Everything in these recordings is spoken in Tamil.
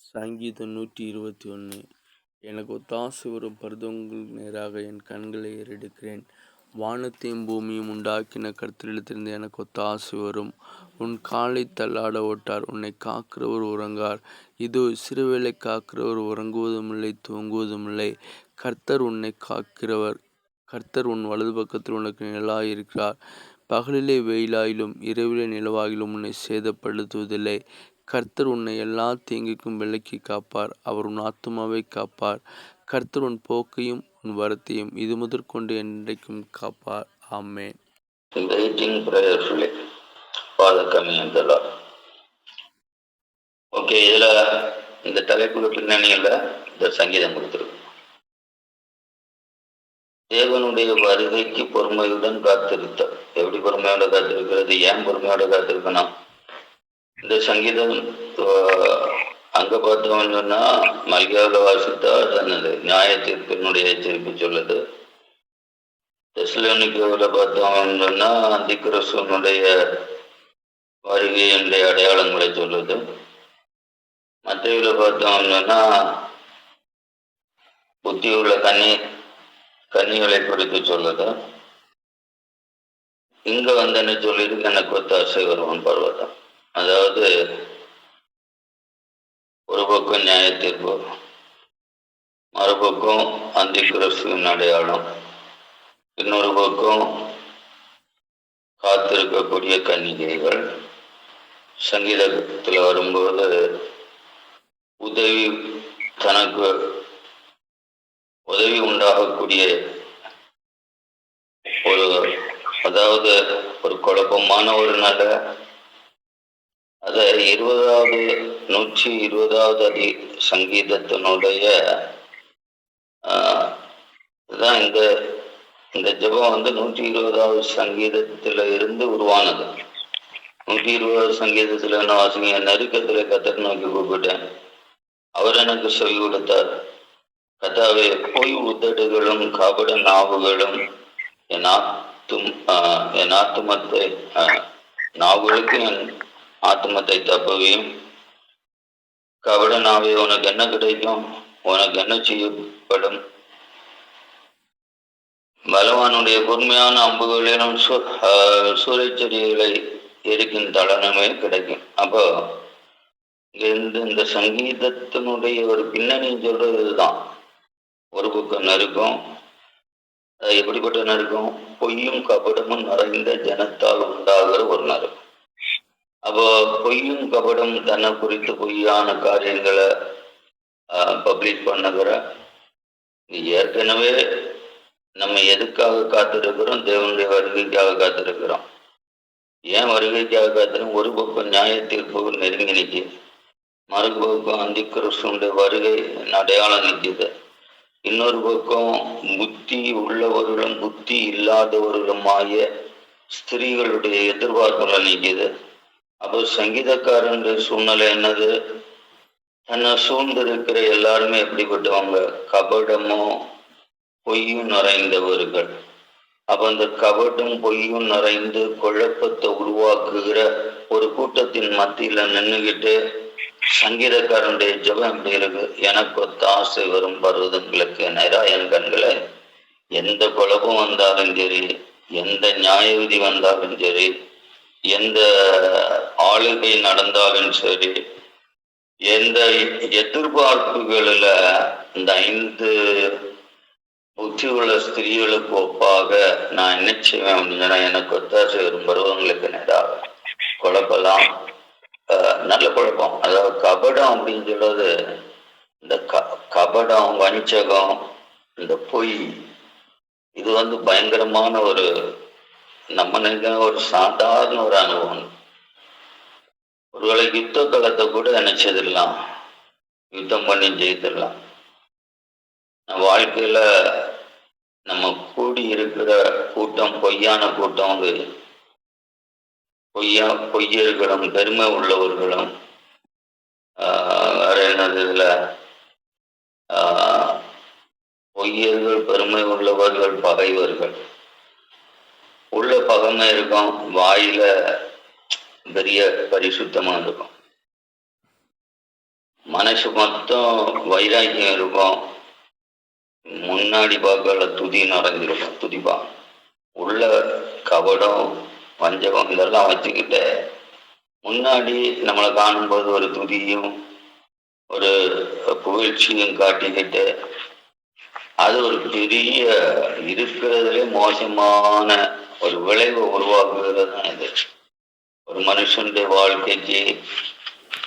சங்கீதம் 121. எனக்கு ஒத்தாசை வரும் பர்வதங்களுக்கு நேராக என் கண்களை ஏறெடுக்கிறேன். வானத்தையும் பூமியும் உண்டாக்கின கர்த்தரிடத்திலிருந்து எனக்கு ஒத்தாசை வரும். உன் காலை தள்ளாட ஓட்டார், உன்னை காக்கிறவர் உறங்கார். இதோ சிறுவேளை காக்கிறவர் உறங்குவதுமில்லை, தூங்குவதுமில்லை. கர்த்தர் உன்னை காக்கிறவர். கர்த்தர் உன் வலது பக்கத்தில் உனக்கு நிழலாயிருக்கிறார். பகலிலே வெயிலாயிலும் இரவிலே நிலவாகிலும் உன்னை சேதப்படுத்துவதில்லை. கர்த்தர் உன்னை எல்லா தீங்குக்கும் விலக்கி காப்பார். அவர் உன் ஆத்துமாவை காப்பார். கர்த்தர் உன் போக்கையும் உன் வரத்தையும் இது முதற்கொண்டு என்றைக்கும் காப்பார். ஆமென். ஓகே, இதுல இந்த தலைப்புக்கு பின்னணியில இந்த சங்கீதம் கொடுத்துருக்கு. தேவனுடைய வருகைக்கு பொறுமையுடன் காத்திருத்த. எப்படி பொறுமையோட காத்திருக்கிறது? ஏன் பொறுமையோட காத்திருக்கணும்? இந்த சங்கீதம் அங்க பார்த்தோம்னு சொன்னா மல்கியாவில் வாசித்தா தனது நியாய தீர்ப்பினுடைய எச்சரிப்பு சொல்லுது. தெசலோனிக்கேவுல பார்த்தோம்னு சொன்னா அந்திகிறிஸ்துவினுடைய வருகையினுடைய அடையாளங்களை சொல்லுது. மத்தேயுல பார்த்தோம்னா புத்தியுள்ள கன்னிகளை குறித்து சொல்லுது. இங்க என்ன சொல்லியிருக்கு? எனக்கு ஒத்தாசை வருவன் பர்வதம். அதாவது ஒரு பக்கம் நியாய தீர்ப்பு, மறுபக்கம் அந்திகிறிஸ்துவின் அடையாளம், இன்னொரு பக்கம் காத்திருக்கக்கூடிய கன்னிகைகள். சங்கீதத்துல வரும்போது தனக்கு உதவி உண்டாகக்கூடிய அதாவது ஒரு குழப்பமான ஒரு நல்ல அத 120வது சங்கீதத்தினுடைய தான் இந்த ஜெபம் 120வது சங்கீதத்துல இருந்து உருவானது. 120வது சங்கீதத்துல என்ன வாசிங்க? நெருக்கத்துல கத்தர் நோக்கி கூப்பிட்டேன், அவர் எனக்கு செவி கொடுத்தார். கதாவே, பொய் உதடுகளும் கபட நாவுகளும் என் ஆத்துமத்தை நாவுகளுக்கு என் ஆத்துமத்தை தப்பவையும். கபட நாவே, உனக்கு என்ன கிடைக்கும்? உனக்கு என்ன செய்யப்படும்? பலவானுடைய பொறுமையான அம்புகளிலும் சூறைச்செடிகளை எரிக்கும் தளனமே கிடைக்கும். அப்போ இந்த சங்கீதத்தினுடைய ஒரு பின்னணி சொல்றதுதான். ஒரு பக்கம் நெருக்கம். எப்படிப்பட்ட நெருக்கம்? பொய்யும் கபடமும் நிறைந்த ஜனத்தால் உண்டாகிற ஒரு நெருக்கம். அப்போ பொய்யும் கபடம் தன்னை குறித்து பொய்யான காரியங்களை பப்ளிஷ் பண்ணுகிற, ஏற்கனவே நம்ம எதுக்காக காத்திருக்கிறோம்? தேவனுடைய வருகைக்காக காத்திருக்கிறோம். ஏன் வருகைக்காக காத்திரும்? ஒரு பக்கம் நியாய தீர்ப்பு நெருங்கி நிற்கி, மறுபக்கம் அந்திகிறிஸ்துவினுடைய வருகை அடையாளம் நிற்குது. இன்னொரு பக்கம் புத்தி உள்ளவர்களும் புத்தி இல்லாதவர்களுமாய ஸ்திரீகளுடைய எதிர்பார்ப்புகள் நிற்குது. அப்போ சங்கீதக்காரனுடைய சூழ்நிலை என்னது? தன்னை சூழ்ந்திருக்கிற எல்லாருமே எப்படிப்பட்டவங்க? கபடமோ பொய்யும் நிறைந்தவர்கள். அப்ப அந்த கபடம் பொய்யும் நிறைந்து குழப்பத்தை உருவாக்குகிற ஒரு கூட்டத்தின் மத்தியில நின்றுகிட்டு சங்கீதக்காரனுடைய ஜெபம் எப்படி இருக்கு? எனக்கு ஒத்தாசை வரும் பர்வதங்களுக்கு நேரா என் கண்களை. எந்த குழப்பம் வந்தாலும் சரி, எந்த நியாய விதி வந்தாலும் சரி, எந்த ஆளுகை நடந்தாலும் சரி, எந்த எதிர்பார்ப்புகளில் இந்த 5 புத்தி உள்ள ஸ்திரீகளுக்கு ஒப்பாக நான் என்ன செய்வேன் அப்படின்னா, எனக்கு ஒத்தாசை வரும் பருவங்களுக்கு நேராக. குழப்பலாம், நல்ல குழப்பம். அதாவது கபடம் அப்படின்னு சொல்றது, இந்த கபடம், வஞ்சகம், இந்த பொய், இது பயங்கரமான ஒரு நம்ம நினைக்கிற ஒரு சாதாரண ஒரு அனுபவம். ஒருவேளை யுத்த காலத்தை கூட நினைச்சதிடலாம், யுத்தம் பண்ணி ஜெயித்திடலாம். வாழ்க்கையில நம்ம கூடி இருக்கிற கூட்டம் பொய்யான கூட்டம், பொய்யர்களும் பெருமை உள்ளவர்களும், வேற என்னது இதுல பொய்யர்கள், பெருமை உள்ளவர்கள், பகைவர்கள். உள்ள பகைமை இருக்கும், வாயில பெரிய பரிசுத்தமா இருக்கும். மனசு மொத்தம் வைராக்கியம் இருக்கும். முன்னாடி பார்க்கல துதி நிறைஞ்சிருக்கும். துதிப்பா உள்ள கபடம் வஞ்சகம் இதெல்லாம் வச்சுக்கிட்டு முன்னாடி நம்மளை காணும்போது ஒரு துதியும் ஒரு புகழ்ச்சியும் காட்டிக்கிட்டு அது ஒரு பெரிய இருக்கிறதுலே மோசமான ஒரு விளைவை உருவாக்குகிறது தான் இது. ஒரு மனுஷனுடைய வாழ்க்கைக்கு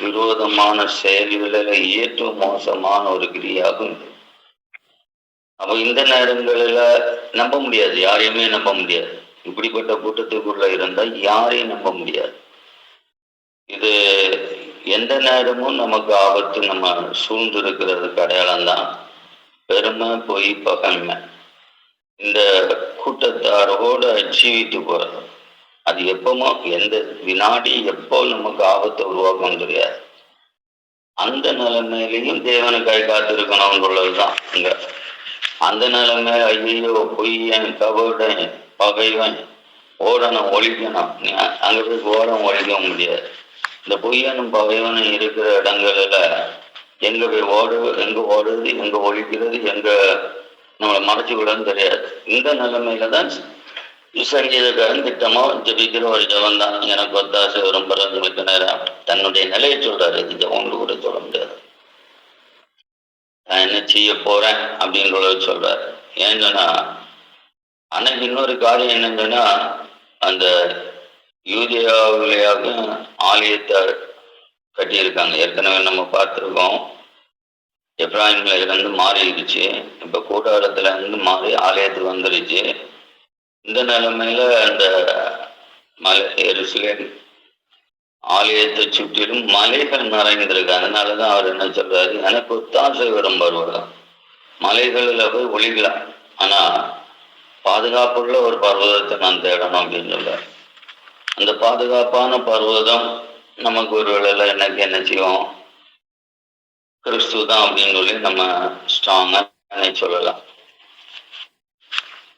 விரோதமான செயல்களில் ஏற்றும் மோசமான ஒரு கிரியாகும். அப்ப இந்த நேரங்களில் நம்ப முடியாது, யாரையுமே நம்ப முடியாது. இப்படிப்பட்ட கூட்டத்துக்குள்ள இருந்தா யாரையும் நம்ப முடியாது. இது எந்த நேரமும் நமக்கு ஆபத்து நம்ம சூழ்ந்து இருக்கிறதுக்கு அடையாளம் தான் பெருமை பொய் பகன்மை. இந்த கூட்டத்தாரோட ஜீவித்து போறது அது எப்பமோ எந்த வினாடி எப்போ நமக்கு ஆபத்தை உருவாக்கும் தெரியாது. அந்த நிலைமையிலையும் தேவனுக்காய் காத்திருக்கணும் உள்ளதுதான் இங்க. அந்த நிலைமை ஐயோ பொய்யன் கபடன் பகைவன் ஓடணும் ஒழிக்கணும், அங்க போய் ஓடம் ஒழிக்க முடியாது. இந்த பொய்யனும் பகைவனும் இருக்கிற இடங்கள்ல எங்க போய் எங்க ஓடுறது, எங்க ஒழிக்கிறது, எங்க நம்மளை மறைச்சு விடன்னு தெரியாது. இந்த நிலைமையில தான் சங்கீதக்காரன் திட்டமா ஜபிக்கிற ஒரு ஜபம் தான். எனக்கு ஒத்தாசை ரொம்ப மிக்க நேரம் தன்னுடைய நிலையை சொல்றாரு. இது ஜபம் கூட சொல்ல முடியாது. நான் என்ன செய்ய போறேன் அப்படின்றத சொல்றாரு. ஏன்னு சொன்னா அன்னைக்கு இன்னொரு காரியம் என்னன்னு சொன்னா அந்த யூதியாவிலேயாக ஆலயத்தை கட்டியிருக்காங்க. ஏற்கனவே நம்ம பார்த்துருக்கோம். எப்ராஹிம்ல இருந்து மாறிடுச்சு, இப்ப கூடாரத்துல இருந்து மாறி ஆலயத்துக்கு வந்துருச்சு. இந்த நிலைமையில அந்த எருசலேம் ஆலயத்தை சுற்றிலும் மலைகள் நிறைந்திருக்கு. அதனாலதான் அவர் என்ன சொல்றாரு, எனக்கு ஒத்தாசை வரும் பருவதம். மலைகளில் போய் ஒழிக்கலாம், ஆனா பாதுகாப்புள்ள ஒரு பர்வதத்தை நான் தேடணும் அப்படின்னு சொல்றாரு. அந்த பாதுகாப்பான பர்வதம் நமக்கு ஒரு வேளையில எனக்கு என்ன செய்வோம், கிறிஸ்து தான் அப்படின்னு சொல்லி நம்ம ஸ்ட்ராங்கா சொல்லலாம்.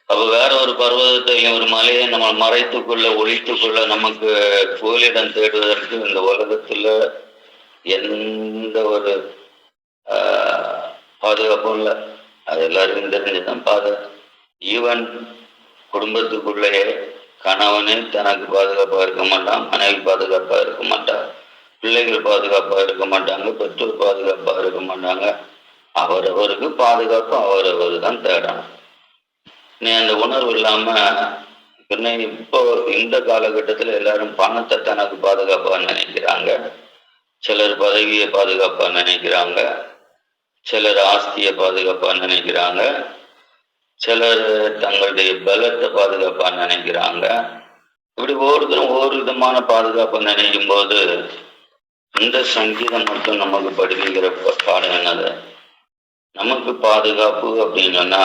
அப்ப வேற ஒரு பர்வதத்தையும் ஒரு மலையை நம்ம மறைத்துக்குள்ள ஒழித்துக்குள்ள நமக்கு புகலிடம் தேடுவதற்கு இந்த உலகத்துல எந்த ஒரு பாதுகாப்பும் இல்லை. அது எல்லாருக்கும் தெரிஞ்சுதான் ஈவன் குடும்பத்துக்குள்ளேயே கணவனே தனக்கு பாதுகாப்பா இருக்க மாட்டான், மனைவி பாதுகாப்பா இருக்க மாட்டார், பிள்ளைகள் பாதுகாப்பா இருக்க மாட்டாங்க, பெற்றோர் பாதுகாப்பா இருக்க மாட்டாங்க. அவரவருக்கு பாதுகாப்பு அவரவர் தான் தேடணும். நீ அந்த உணர்வு இல்லாம இப்போ இந்த காலகட்டத்துல எல்லாரும் பணத்தை தனக்கு பாதுகாப்பா நினைக்கிறாங்க. சிலர் பதவியை பாதுகாப்பா நினைக்கிறாங்க, சிலர் ஆஸ்தியை பாதுகாப்பா நினைக்கிறாங்க, சிலர் தங்களுடைய பலத்தை பாதுகாப்பா நினைக்கிறாங்க. இப்படி ஒவ்வொருத்தரும் ஒவ்வொரு விதமான பாதுகாப்பை நினைக்கும் போது இந்த சங்கீதம் மட்டும் நமக்கு படிக்கிற பாடம் என்னது, நமக்கு பாதுகாப்பு அப்படின்னு சொன்னா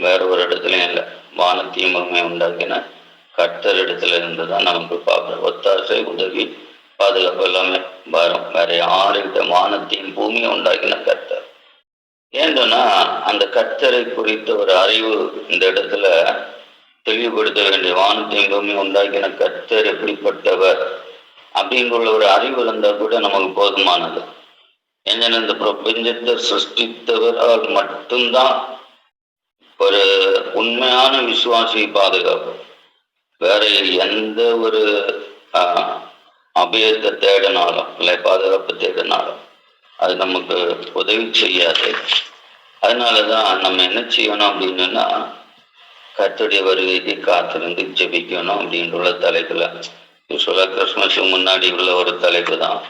வேற ஒரு இடத்துலயும் இல்லை, வானத்தையும் பூமியை உண்டாக்கின கர்த்தர் இடத்துல இருந்துதான் நமக்கு ஒத்தாசை உதவி பாதுகாப்பு எல்லாமே வரும். வேற யாருக்கிட்ட வானத்தையும் பூமியை உண்டாக்கின கர்த்தர். ஏன்னா அந்த கர்த்தரை குறித்த ஒரு அறிவு இந்த இடத்துல தெளிவுபடுத்த வேண்டிய. வானத்தையும் பூமியை உண்டாக்கின கர்த்தர் எப்படிப்பட்டவர் அப்படிங்கிற ஒரு அறிவு இருந்தா கூட நமக்கு போதுமானது. ஏன்னா இந்த பிரபஞ்சத்தை சிருஷ்டித்தவரால் மட்டும்தான் ஒரு உண்மையான விசுவாசி பாதுகாப்பு. வேற எந்த ஒரு அபயத்தை தேடினாலும் இல்லை பாதுகாப்பு தேடினாலும் அது நமக்கு உதவி செய்யாது. அதனாலதான் நம்ம என்ன செய்யணும் அப்படின்னா கர்த்தருடைய வருகைக்கு காத்திருந்து ஜெபிக்கணும் அப்படின்ற தலைப்புல யூஸ்வலா கிறிஸ்துமஸுக்கு முன்னாடி உள்ள ஒரு தலைப்பு தான்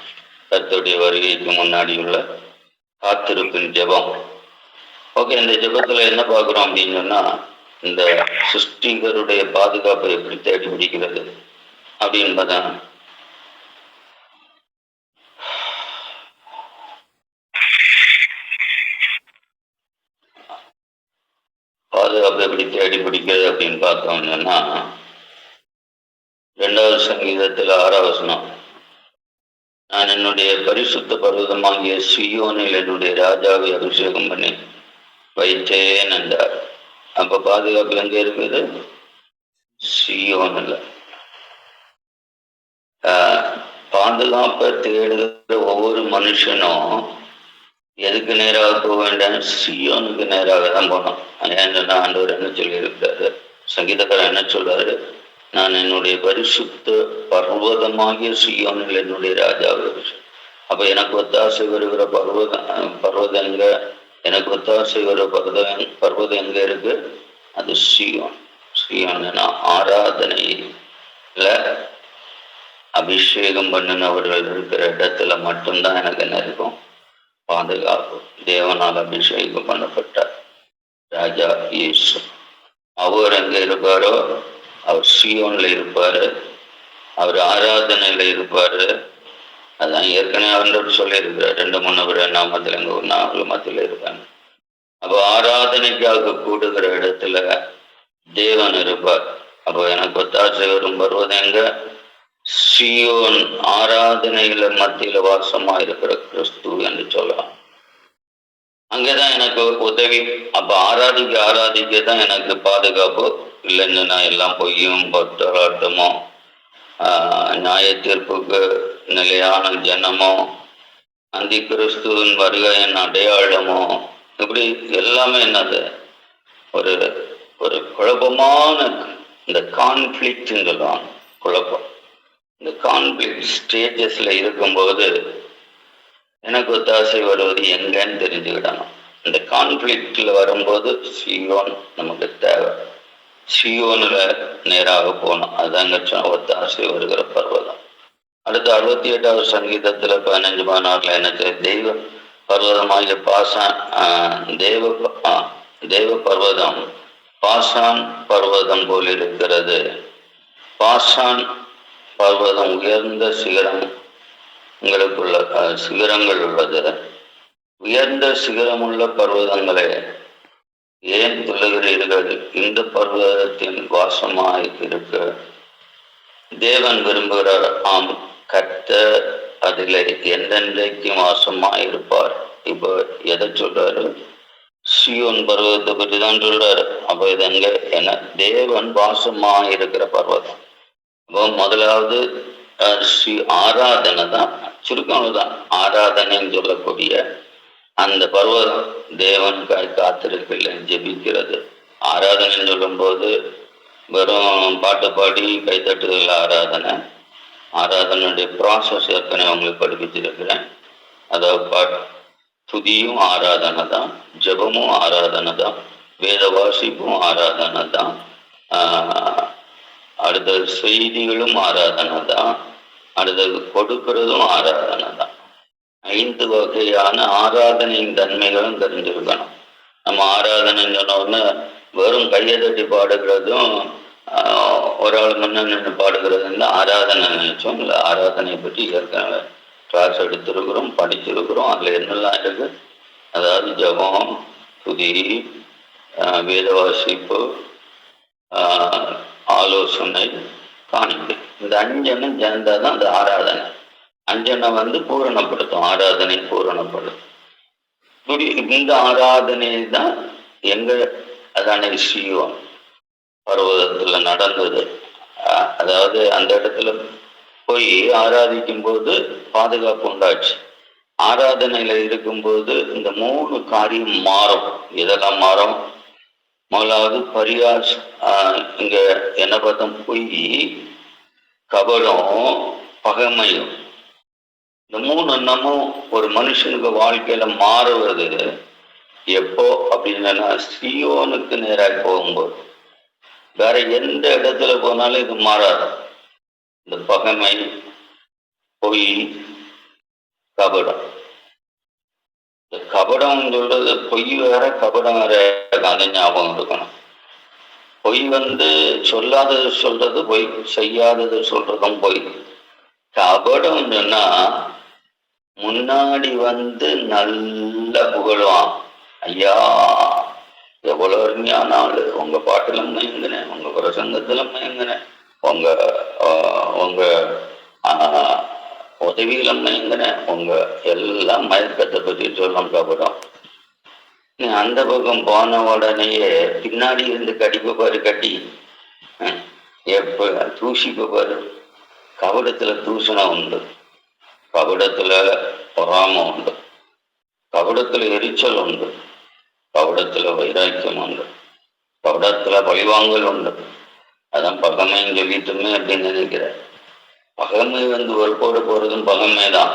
கர்த்தருடைய வருகைக்கு முன்னாடி உள்ள காத்திருப்பின் ஜெபம். ஓகே, இந்த ஜெபத்துல என்ன பார்க்குறோம் அப்படின்னு சொன்னா இந்த சிருஷ்டிகருடைய பாதுகாப்பை எப்படி தேடி பிடிக்கிறது அப்படின்பதான். பாதுகாப்பு எப்படி தேடி பிடிக்கிறது அப்படின்னு பார்த்தோம்னா 2வது சங்கீதத்தில் 6வது வசனம், நான் என்னுடைய பரிசுத்த பர்வதமாகிய சீயோனில் என்னுடைய ராஜாவை அபிஷேகம் பண்ணி வைத்தேன் என்றார். அப்ப பாதுகாப்பு எங்க இருக்குது? சீயோன்ல. பாதுகாப்பை தேடுகிற ஒவ்வொரு மனுஷனும் எதுக்கு நேராக போக வேண்டாம்? சியோனுக்கு நேராக தான் போனோம். ஏன்னா ஆண்டவர் என்ன சொல்லி இருக்கிறாரு, சங்கீதக்காரர் என்ன சொல்றாரு, நான் என்னுடைய பரிசுத்த பர்வதமாகிய சியோனில் என்னுடைய ராஜாவை. அப்ப எனக்கு ஒத்தாசை வருகிற பர்வதம் எங்க? எனக்கு ஒத்தாசை வருகிற பர்வதம் எங்க இருக்கு? அது சியோன். சியோன் ஆராதனையில அபிஷேகம் பண்ணினவர்கள் இருக்கிற இடத்துல மட்டும்தான் எனக்கு என்ன இருக்கும்? பாதுகாப்பு. தேவனால் அபிஷேகம் பண்ணப்பட்ட ராஜா இயேசு. அவர் எங்க இருப்பாரோ அவர் சியோன்ல இருப்பாரு, அவர் ஆராதனையில இருப்பாரு. அதான் ஏற்கனவே ஆண்டவர் சொல்லி இருக்கிறார், 2-3 பேர் நாமத்தில் எங்க ஒரு 4 மத்தியில இருப்பாங்க. அப்ப ஆராதனைக்காக கூடுகிற இடத்துல தேவன் இருப்பார். அப்போ எனக்கு ஒத்தாசை வரும் பருவதம் எங்க? சியோன். ஆராதனையில மத்தியில வாசமா இருக்கிற கிறிஸ்து என்று சொல்லலாம். அங்கேதான் எனக்கு உதவி. அப்ப ஆராதிக்க தான் எனக்கு பாதுகாப்பு. இல்லைன்னு நான் எல்லாம் பொய்யும் பட்டராட்டமோ நியாய தீர்ப்புக்கு நிலையான ஜனமோ அந்தி கிறிஸ்துவின் வருகையின் அடையாளமோ இப்படி எல்லாமே என்னது ஒரு ஒரு குழப்பமான இந்த கான்ஃபிளிக்ட் சொல்லுவாங்க. குழப்பம். இந்த கான்ஃபிளிக்ட் ஸ்டேஜஸ்ல இருக்கும்போது எனக்கு ஒத்தாசை வருவது எங்கன்னு தெரிஞ்சுக்கிடணும். இந்த கான்ஃபிளிக்ட்ல வரும்போது சியோன் நமக்கு தேவை. சியோன்ல நேராக போகணும். அதாங்க ஒத்தாசை வருகிற பர்வதம். அடுத்து 68வது சங்கீதத்துல 15-16 என்ன தெய்வ பர்வதமாகிய தேவ பர்வதம் பாசான் பர்வதம் போல் இருக்கிறது. பாசான் பர்வதம் உயர்ந்த சிகரம் உங்களுக்குள்ள சிகரங்கள் உள்ளது. உயர்ந்த சிகரமுள்ள பர்வதங்களே ஏன் சொல்லுகிறீர்கள்? இந்த பர்வதத்தின் வாசமாய் இருக்க தேவன் விரும்புகிறார். ஆம், கர்த்தர் அதில் என்றென்றைக்கும் வாசமாய் இருப்பார். இப்போ எதை சொல்றாரு? சியோன் பர்வதத்தை பற்றி தான் சொல்றாரு. அப்போ இது எங்க? என்ன? தேவன் வாசமாய் இருக்கிற பர்வதம். அப்போ முதலாவது ஆராதனை தான். சுருக்கம் தான் ஆராதனைன்னு சொல்லக்கூடிய அந்த பர்வதம் தேவனுக்காய் காத்திருக்கல ஜெபிக்கிறது. ஆராதனைன்னு சொல்லும் போது வெறும் பாட்டு பாடி கைத்தட்டுதல் ஆராதனை. ஆராதனையுடைய ப்ராசஸ் ஏற்கனவே அவங்களுக்கு படிப்பிச்சிருக்கிறேன். அதாவது துதியும் ஆராதனை தான், ஜபமும் ஆராதனை தான், வேத வாசிப்பும் ஆராதனை தான், அடுத்தது செய்திகளும் ஆராதனை தான், அடுத்தது கொடுக்கிறதும் ஆராதனை தான். 5 வகையான ஆராதனையின் தன்மைகளும் தெரிஞ்சிருக்கணும். நம்ம ஆராதனைன்னு சொன்னோன்னு வெறும் கையை தட்டி பாடுகிறதும் ஒரு ஆள் முன்ன நின்று பாடுகிறதுன்னு ஆராதனை நினைச்சோம். இல்லை, ஆராதனையை பற்றி ஏற்கனவே கிளாஸ் எடுத்திருக்கிறோம், படிச்சிருக்கிறோம். அதில் என்னெல்லாம் இருக்கு? அதாவது ஜபம், துதி, வேத வாசிப்பு, ஆலோசனை, காணிக்கை. இந்த 5 சேர்ந்தாதான் அந்த ஆராதனை. 5 பூரணப்படுத்தும். ஆராதனை பூரணப்படுத்தும். இந்த ஆராதனை தான் எங்க? அதானே சியோன் பர்வதத்துல நடந்தது. அதாவது அந்த இடத்துல போய் ஆராதிக்கும் போது பாதுகாப்பு உண்டாச்சு. ஆராதனையில இருக்கும்போது இந்த 3 காரியம் மாறும். இதெல்லாம் மாறும். முதலாவது பரியாஸ், இங்க என்ன பார்த்தோம்? பொய், கபடம், பகைமையும். இந்த 3 எண்ணமும் ஒரு மனுஷனுக்கு வாழ்க்கையில மாறுவது எப்போ அப்படின்னா சியோனுக்கு நேராக போகும்போது. வேற எந்த இடத்துல போனாலும் இது மாறாது. இந்த பகைமை, பொய், கபடம். இந்த கபடம் சொல்றது பொய் வேற, கபடம் வேற. அந்த ஞாபகம் இருக்கணும். பொய் சொல்லாதது சொல்றது பொய், செய்யாதது சொல்றதும் பொய். கபடம் சொன்னா முன்னாடி நல்லா புகழுவான். ஐயா எவ்வளவு அருமையான ஆளு, உங்க பாட்டுல மயங்கினேன், உங்க பிரசங்கத்துல மயங்கினேன், உங்க உதவியில மயங்கினேன், உங்க எல்லாம் மயக்கத்தை பற்றி சொல்லும் கபடம். நீ அந்த பக்கம் போன உடனேயே பின்னாடி இருந்து கடிப்பு பாரு, கட்டி எப்ப தூசிப்ப பாரு. கபடத்துல தூஷணம் உண்டு, கபடத்துல பொறாம உண்டு. கபடத்துல எரிச்சல் உண்டு, கபடத்துல வைராக்கியம் உண்டு, கபடத்துல பழிவாங்கல் உண்டு. அதான் பகமைன்னு சொல்லிட்டுமே அப்படின்னு நினைக்கிறேன். பகமை வெறுப்போடு போறதும் பகமைதான்.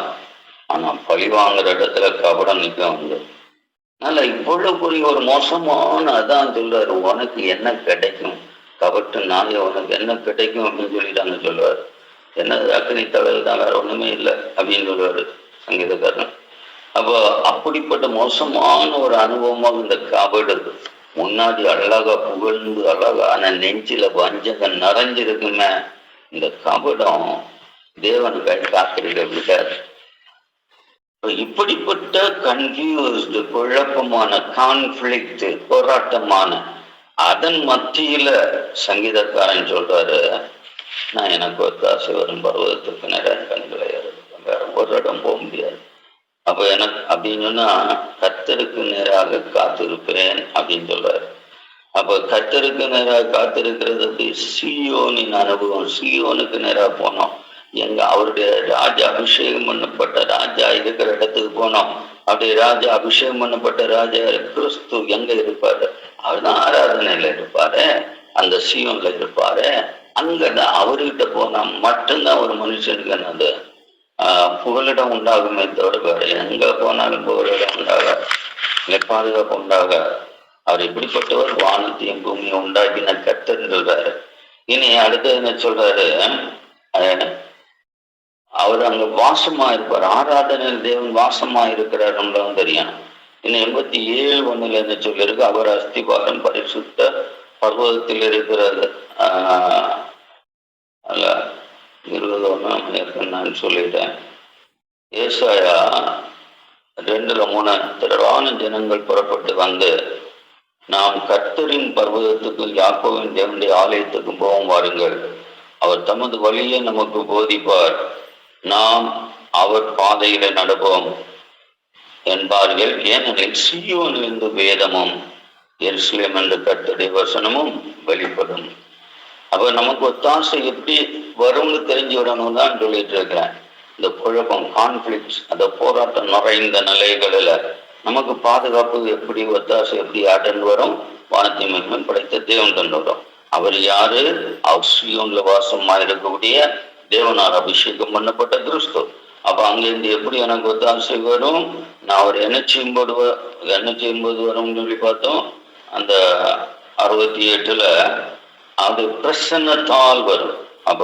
ஆனா பழி வாங்குற இடத்துல கபடம் நிக்க உண்டு. அதனால இவ்வளவு பெரிய ஒரு மோசமான அதான் சொல்றாரு, உனக்கு என்ன கிடைக்கும் கபட்டு நாய, உனக்கு என்ன கிடைக்கும் அப்படின்னு சொல்லிட்டாங்க சொல்லுவாரு. என்ன அக்னி தலையில் தான், வேற ஒண்ணுமே இல்லை அப்படின்னு சொல்லுவாரு சங்கீதக்காரன். அப்போ அப்படிப்பட்ட மோசமான ஒரு அனுபவமாக இந்த கபடு முன்னாடி அழகா புகழ்ந்து அழகான நெஞ்சில வஞ்சகம் நிறைஞ்சிருக்குமே, இந்த கபடம் தேவனுக்காக காத்திருக்க விட்டார். இப்படிப்பட்ட கன்ஃபியூஸ்டு, குழப்பமான, கான்ஃபிளிக்ட், போராட்டமான அதன் மத்தியில சங்கீதக்காரன் சொல்றாரு, நான் எனக்கு ஒத்தாசை வரும் பருவத்துக்கு நிறைய கண்களை வேற ஒரு இடம் போக முடியாது. அப்ப எனக்கு அப்படின்னு சொன்னா கர்த்தருக்கு நேராக காத்திருப்பேன் அப்படின்னு சொல்றாரு. அப்ப கர்த்தருக்கு நேராக காத்திருக்கிறது அப்படி சீயோனின் அனுபவம். சீயோனுக்கு நேராக போனோம், எங்க அவருடைய ராஜா அபிஷேகம் பண்ணப்பட்ட ராஜா இருக்கிற இடத்துக்கு போனோம். அப்படி ராஜா அபிஷேகம் பண்ணப்பட்ட ராஜா கிறிஸ்து எங்க இருப்பாரு? அவர்தான் ஆராதனையில இருப்பாரு, அந்த சீயோன்ல இருப்பாரு. அங்கதான் அவர்கிட்ட போனா மட்டும்தான் ஒரு மனுஷனுக்கு என்னது புகலிடம் உண்டாகுமே தவிர வேற எங்க போனாலும் புகலிடம் உண்டாக, பாதுகாப்பு உண்டாக. அவர் இப்படிப்பட்டவர் வானத்தையும் பூமியை உண்டாக்கின கர்த்தர் சொல்றாரு. இனி அடுத்தது என்ன சொல்றாரு, அவர் அங்க வாசமா இருப்பார். ஆராதனையில் தேவன் வாசமா இருக்கிறார், நம்மளும் தெரியும். இன்னும் 87:1 என்ன சொல்லிருக்கு, அவர் அஸ்திபாரம் பரிசுத்த பர்வதத்தில் இருக்கிறது. 21 நான் சொல்லிட்டேன். ஏசாயா 2:3 திரளான ஜனங்கள் புறப்பட்டு வந்து, நாம் கர்த்தரின் பர்வதத்துக்கு யாக்கோவின் தேவனுடைய ஆலயத்துக்கு போவோம் வாருங்கள், அவர் தமது வழியை நமக்கு போதிப்பார், நாம் அவர் பாதையில நடப்போம் என்பார்கள். ஏனெனில் சீயோனிலிருந்து வேதமும் எருசலேம் என்ற கர்த்தருடைய வசனமும் வெளிப்படும். அப்ப நமக்கு ஒத்தாசை எப்படி வரும்னு தெரிஞ்சு விடணும் தான் சொல்லிட்டு இருக்கிறேன். இந்த குழப்பம், கான்ஃபிளிக்ட்ஸ், அந்த போராட்டம் நிறைந்த நிலைகளில நமக்கு பாதுகாப்பு எப்படி, ஒத்தாசை எப்படி ஆட்டன் வரும்? வானத்தை மகிமை படைத்த தேவன் தந்து வரும். அவர் யாரு? அவர் சீயோன்ல வாசமா இருக்கக்கூடிய தேவனார் அபிஷேகம் பண்ணப்பட்ட கிறிஸ்து. அப்ப அங்கிருந்து எப்படி எனக்கு ஒத்தாசை வரும்? நான் அவர் என்ன செய்யும்போது வரும்னு சொல்லி பார்த்தோம். அந்த 68 அது பிரசன்னத்தால் வரும். அப்ப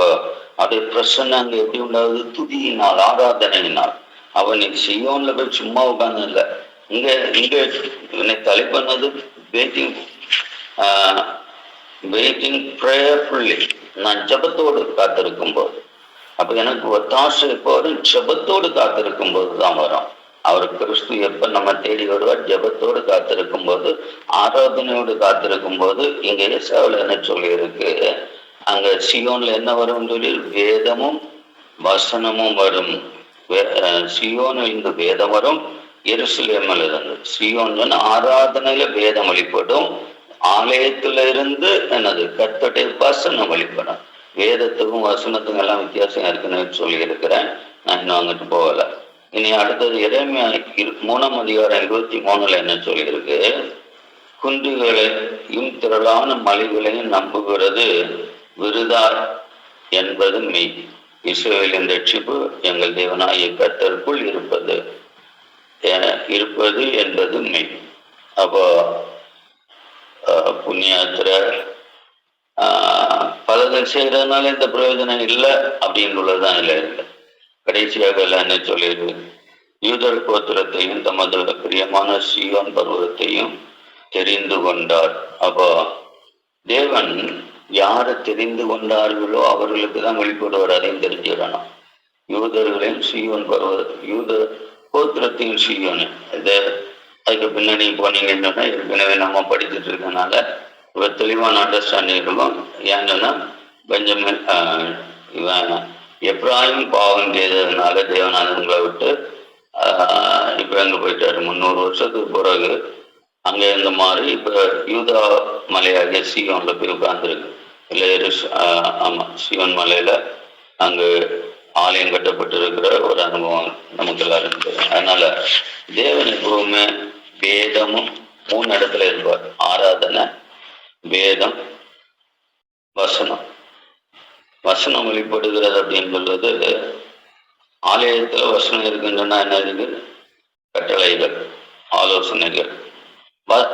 அது பிரசன்ன அங்க எப்படி உண்டாகுது? துதியினால், ஆராதனையினால். அவன் சியோன்ல போய் சும்மா உட்கார்ந்து இல்லை, இங்க என்னை தலை பண்ணது வெயிட்டிங் ப்ரேயர்ஃபுல்லி, நான் ஜபத்தோடு காத்திருக்கும் போது. அப்ப எனக்கு ஒத்தாசை எப்போ வரும்? ஜபத்தோடு காத்திருக்கும் போது தான் வரும். அவர் கிறிஸ்து எப்ப நம்ம தேடி வருவார்? ஜபத்தோடு காத்திருக்கும் போது, ஆராதனையோடு காத்திருக்கும் போது. இங்க ஏசாவுல என்ன சொல்லி இருக்கு, அங்க சியோன்ல என்ன வரும் சொல்லி, வேதமும் வசனமும் வரும். சியோனில் இருந்து வேதம் வரும், எருசலேமில் இருந்து. சியோன் ஆராதனையில வேதம் வழிபடும், ஆலயத்துல இருந்து என்னது கர்த்தருடைய வசனம் வழிபடும். வேதத்துக்கும் வசனத்துக்கும் எல்லாம் வித்தியாசம் இருக்குன்னு சொல்லி இருக்கிறேன். நான் இன்னும் அங்கிட்டு போகல. இனி அடுத்தது எரேமியா 3:23 என்ன சொல்லியிருக்கு, குன்றுகளையும் திரளான மலைகளையும் நம்புகிறது விருதா என்பது மெய், இஸ்ரவேலின் ரட்சிப்பு எங்கள் தேவனாகிய கர்த்தருக்குள் இருப்பது என்பது மெய். அப்போ புண்ணியாத்திர பலர்கள் செய்யறதுனால இந்த பிரயோஜனம் இல்லை அப்படின்றதுதான் இல்லை. கடைசியாக எல்லாம் என்ன சொல்லியிருக்கு, யூதர் கோத்திரத்தையும் தமது பிரியமான சீயோன் பர்வதத்தையும் தெரிந்து கொண்டார். அப்போ தேவன் யாரை தெரிந்து கொண்டார்களோ அவர்களுக்கு தான் வெளிப்படுவார். அதையும் தெரிஞ்சுக்கணும். யூதர்களையும் சீயோன் பர்வதம், யூத கோத்திரத்தையும் சீயோன், இது அதுக்கு பின்னாடி போனீங்கன்னு சொன்னா ஏற்கனவே நம்ம படிச்சுட்டு இருக்கனால இவர் தெளிவான அண்டர்ஸ்டாண்டிங் இருக்கும். ஏன்னா பெஞ்சமின் இவன் எப்ராஹிம் பாவம் செய்ததுனால தேவநாதங்களை விட்டு இப்ப எங்க போயிட்டாரு? 300 வருஷத்துக்கு பிறகு அங்க இருந்த மாதிரி இப்ப யூதா மலையாகிய சீயோன்ல போய் உட்கார்ந்துருக்கு. இல்லை ஆமா, சீயோன் மலையில அங்கு ஆலயம் கட்டப்பட்டு இருக்கிற ஒரு அனுபவம் நமக்கு எல்லாரும் தெரியும். அதனால தேவன் எப்பவுமே வேதமும் 3 இடத்துல இருப்பார். ஆராதனை, வேதம், வசனம். வசனம் வெளிப்படுகிறது அப்படின்னு சொல்றது, ஆலயத்துல வசனம் இருக்குன்னா என்ன இருக்கு? கட்டளைகள், ஆலோசனைகள்.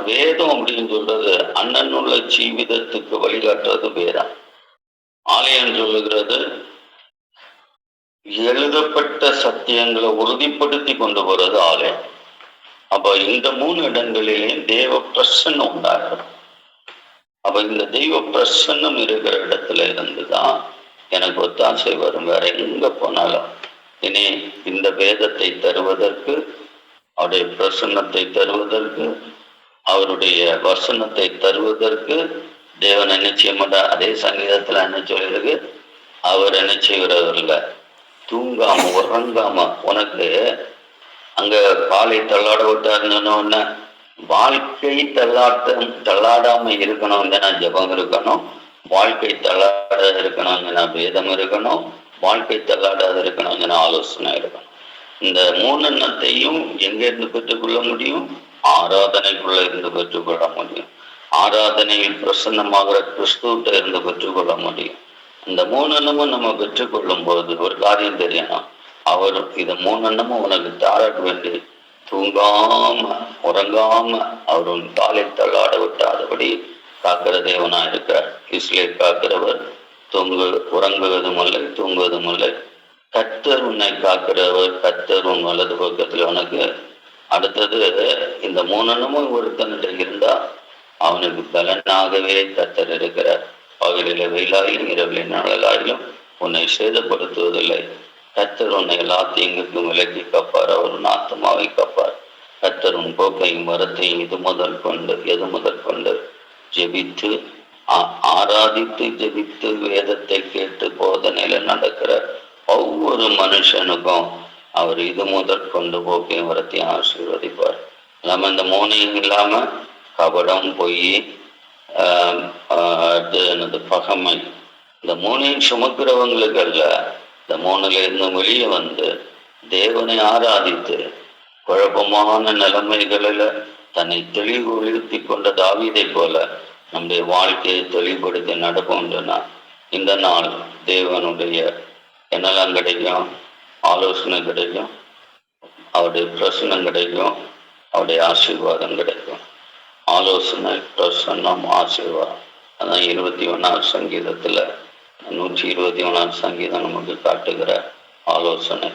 வேதம் அப்படின்னு சொல்றது அண்ணனுள்ள ஜீவிதத்துக்கு வழிகாட்டுறது வேதம். ஆலயம் சொல்லுகிறது எழுதப்பட்ட சத்தியங்களை உறுதிப்படுத்தி கொண்டு போறது ஆலயம். அப்ப இந்த 3 இடங்களிலேயும் தேவ பிரசன்னம் உண்டாகும். அப்ப இந்த தெய்வ பிரசன்னம் இருக்கிற இடத்துல இருந்துதான் எனக்கு ஒத்தாசை வரும். வேற எங்க போனாலும் இனி இந்த வேதத்தை தருவதற்கு, அவருடைய பிரசன்னத்தை தருவதற்கு, அவருடைய வசனத்தை தருவதற்கு தேவன் என்ன செய்ய மாட்டார்? அதே சங்கீதத்துல என்ன சொல்லியிருக்கு? அவர் என்ன செய்கிறவர் இல்ல, தூங்காம உறங்காம உனக்கு அங்க காலை தள்ளாட விட்டாருன்னு வாழ்க்கை தள்ளாடாம இருக்கணும்னா ஜபம் இருக்கணும், வாழ்க்கை தள்ளாட இருக்கணும்னா வேதம் இருக்கணும், வாழ்க்கை தள்ளாடாத இருக்கணும்னா ஆலோசனை இருக்கணும். இந்த 3 எண்ணத்தையும் எங்க இருந்து பெற்றுக்கொள்ள முடியும்? ஆராதனைக்குள்ள இருந்து பெற்றுக்கொள்ள முடியும். ஆராதனையில் பிரசன்னமாகிற கிறிஸ்துவிட்ட இருந்து பெற்றுக்கொள்ள முடியும். இந்த 3 எண்ணமும் நம்ம பெற்றுக்கொள்ளும் போது ஒரு காரியம் தெரியணும், அவர் இந்த 3 எண்ணமும் உனக்கு தாராட்ட வேண்டி தூங்காம உறங்காம அவர் உன் காலை தள்ளாட விட்டாதபடி காக்கிற தேவனா இருக்கிறார். இஸ்லே காக்கிறவர் உறங்குவதும் இல்லை, தூங்குவதும் இல்லை. கர்த்தர் உன்னை காக்கிறவர், கர்த்தர் உன் வலது பக்கத்துல உனக்கு. அடுத்தது இந்த 3 எண்ணமும் ஒருத்தன்கிட்ட இருந்தா அவனுக்கு பலனாகவே கர்த்தர் இருக்கிறார். பகலில வெயிலாயிலும் இரவில நிழலாயிலும் உன்னை சேதப்படுத்துவதில்லை. கர்த்தர் உன்னை எல்லா தீங்குக்கும் விலக்கி காப்பார். அவர் உன் ஆத்மாவை காப்பார். கர்த்தர் உன் போக்கையும் வரத்தையும் எது முதல் கொண்டு ஜெபித்து ஆராதித்து ஜெபித்து வேதத்தை கேட்டு போதனையில நடக்கிற ஒவ்வொரு மனுஷனுக்கும் அவர் இது முதற்கொண்டு போக்கையும் வரத்தையும் ஆசீர்வதிப்பார். நம்ம இந்த 3 இல்லாம கபடம், பொய், பகமை, இந்த 3 சுமக்கிறவங்களுக்கு அல்ல. இந்த 3ல இருந்து வெளியே வந்து தேவனை ஆராதித்து குழப்பமான நிலைமைகளில தன்னை தெளிவுபடுத்தி கொண்ட தாவீதை போல நம்முடைய வாழ்க்கையை தெளிவுபடுத்தி நடப்போம்னா இந்த நாள் தேவனுடைய என்னெல்லாம் கிடைக்கும்? ஆலோசனை கிடைக்கும், அவருடைய பிரசன்னம் கிடைக்கும், அவருடைய ஆசீர்வாதம் கிடைக்கும். ஆலோசனை, பிரசன்னம், ஆசீர்வாதம். அதான் 21ஆம் சங்கீதத்துல 121ஆம் சங்கீதம் நமக்கு காட்டுகிற ஆலோசனை.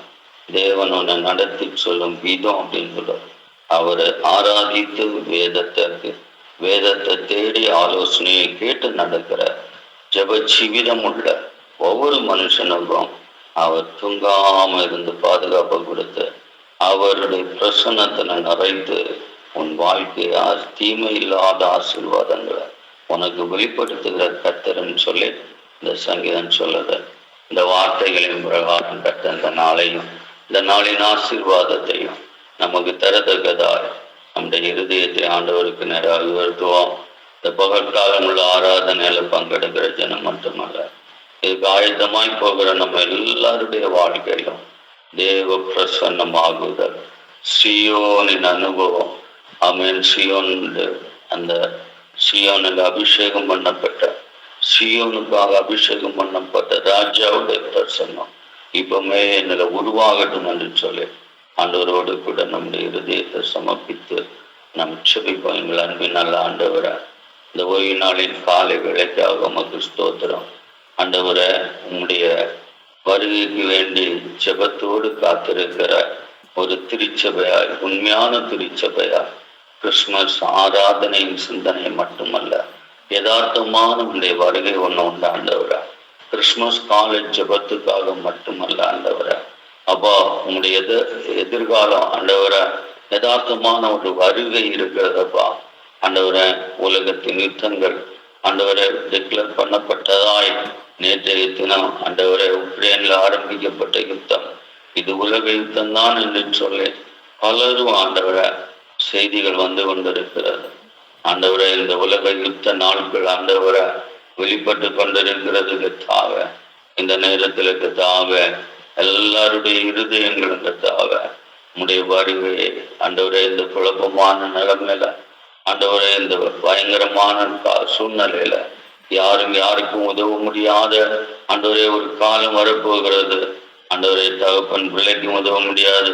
தேவன் உன்னை நடத்தி சொல்லும் விதம் அப்படின்னு சொல்றார். அவரை ஆராதித்து வேதத்தை தேடி ஆலோசனையை கேட்டு நடக்கிற ஜெப ஜீவிதம் உள்ள ஒவ்வொரு மனுஷனுக்கும் அவர் தூங்காம இருந்து பாதுகாப்பு கொடுத்து அவருடைய பிரசன்னத்துல நிறைத்து உன் வாழ்க்கையை தீமை இல்லாத ஆசீர்வாதங்களை உனக்கு வெளிப்படுத்துகிற கர்த்தர்னு சொல்லி இந்த சங்கீதம் சொல்லுது. இந்த வார்த்தைகளின் பிரகாரம் கர்த்தர் இந்த நாளையும் இந்த நாளின் ஆசீர்வாதத்தையும் நமக்கு தரத்தக்கதாய் நம்முடைய இருதயத்தை ஆண்டவருக்கு நேராக உயர்த்துவோம். இந்த பகற்காலம் உள்ள ஆராதனையில பங்கெடுக்கிற ஜனம் மட்டுமல்ல, இதுக்கு ஆயத்தமாய் போகிற நம்ம எல்லாருடைய வாழ்க்கையிலும் தேவ பிரசன்னமாகுதல், சியோனின் அனுபவம். ஆமென். அந்த சியோனுக்கு அபிஷேகம் பண்ணப்பட்ட, சியோனுக்காக அபிஷேகம் பண்ணப்பட்ட ராஜாவுடைய பிரசன்னம் இப்பவுமே என்னில உருவாகட்டும் என்று சொல்லி ஆண்டவரோடு கூட நம்முடைய இருதயத்தை சமர்ப்பித்து நம் செபிப்போம். எங்கள் அன்பின் நல்ல ஆண்டவரை, இந்த ஓய்வு நாளின் காலை வேளைக்காக உமக்கு ஸ்தோத்திரம். ஆண்டவரை, உம்முடைய வருகைக்கு வேண்டி ஜெபத்தோடு காத்திருக்கிற ஒரு திருச்சபையாய், உண்மையான திருச்சபையாய், கிறிஸ்துமஸ் ஆராதனையின் சிந்தனை மட்டுமல்ல, யதார்த்தமான உடைய வருகை ஒன்று உண்டு ஆண்டவரை. கிறிஸ்துமஸ் காலேஜ் ஜெபத்துக்காக மட்டுமல்ல ஆண்டவரை. அப்பா, உங்களுடைய எதிர்காலம் ஆண்டவரை, யதார்த்தமான ஒரு வருகை இருக்கிறதப்பா ஆண்டவரை. உலகத்தின் யுத்தங்கள் ஆண்டவரை டிக்ளேர் பண்ணப்பட்டதாய் நேற்றைய தினம் ஆண்டவரை உக்ரைன்ல ஆரம்பிக்கப்பட்ட யுத்தம், இது உலக யுத்தம் தான் என்று சொல்லி பலரும் ஆண்டவரை செய்திகள் வந்து கொண்டிருக்கிறது ஆண்டவரை. இந்த உலக யுத்த நாட்கள் ஆண்டவரை வெளிப்பட்டு கொண்டிருக்கிறதுக்கு தாவ இந்த நேரத்திற்கு தாவ எல்லாருடைய இருதயங்களுக்கு தாவ உம்முடைய வருகை ஆண்டவரே இந்த குழப்பமான நிலைமையில, ஆண்டவரே இந்த பயங்கரமான சூழ்நிலையில யாரும் யாருக்கும் உதவ முடியாத ஆண்டவரே ஒரு காலம் வரப்போகிறது. ஆண்டவரே தகப்பன் பிள்ளைக்கும் உதவ முடியாது,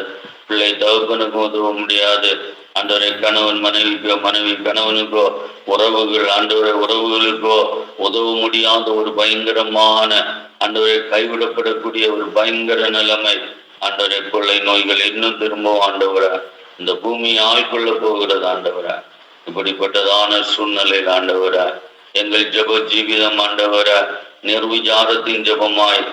பிள்ளை தகப்பனுக்கும் உதவ முடியாது. ஆண்டவரே கணவன் மனைவிக்கோ, மனைவி கணவனுக்கோ, உறவுகள் ஆண்டவரே உறவுகளுக்கோ உதவ முடியாத ஒரு பயங்கரமான ஆண்டவரை கைவிடப்படக்கூடிய ஒரு பயங்கர நிலைமை. ஆண்டவரை கொள்ளை நோய்கள் இன்னும் திரும்பவும் ஆண்டவரை இந்த பூமி ஆள்கொள்ள போகிறது. ஆண்டவரை இப்படிப்பட்டதான சூழ்நிலையில் ஆண்டவரை எங்கள் ஜெப ஜீவிதம் ஆண்டவரை நிர்விசாரத்தின் ஜெபமாய்,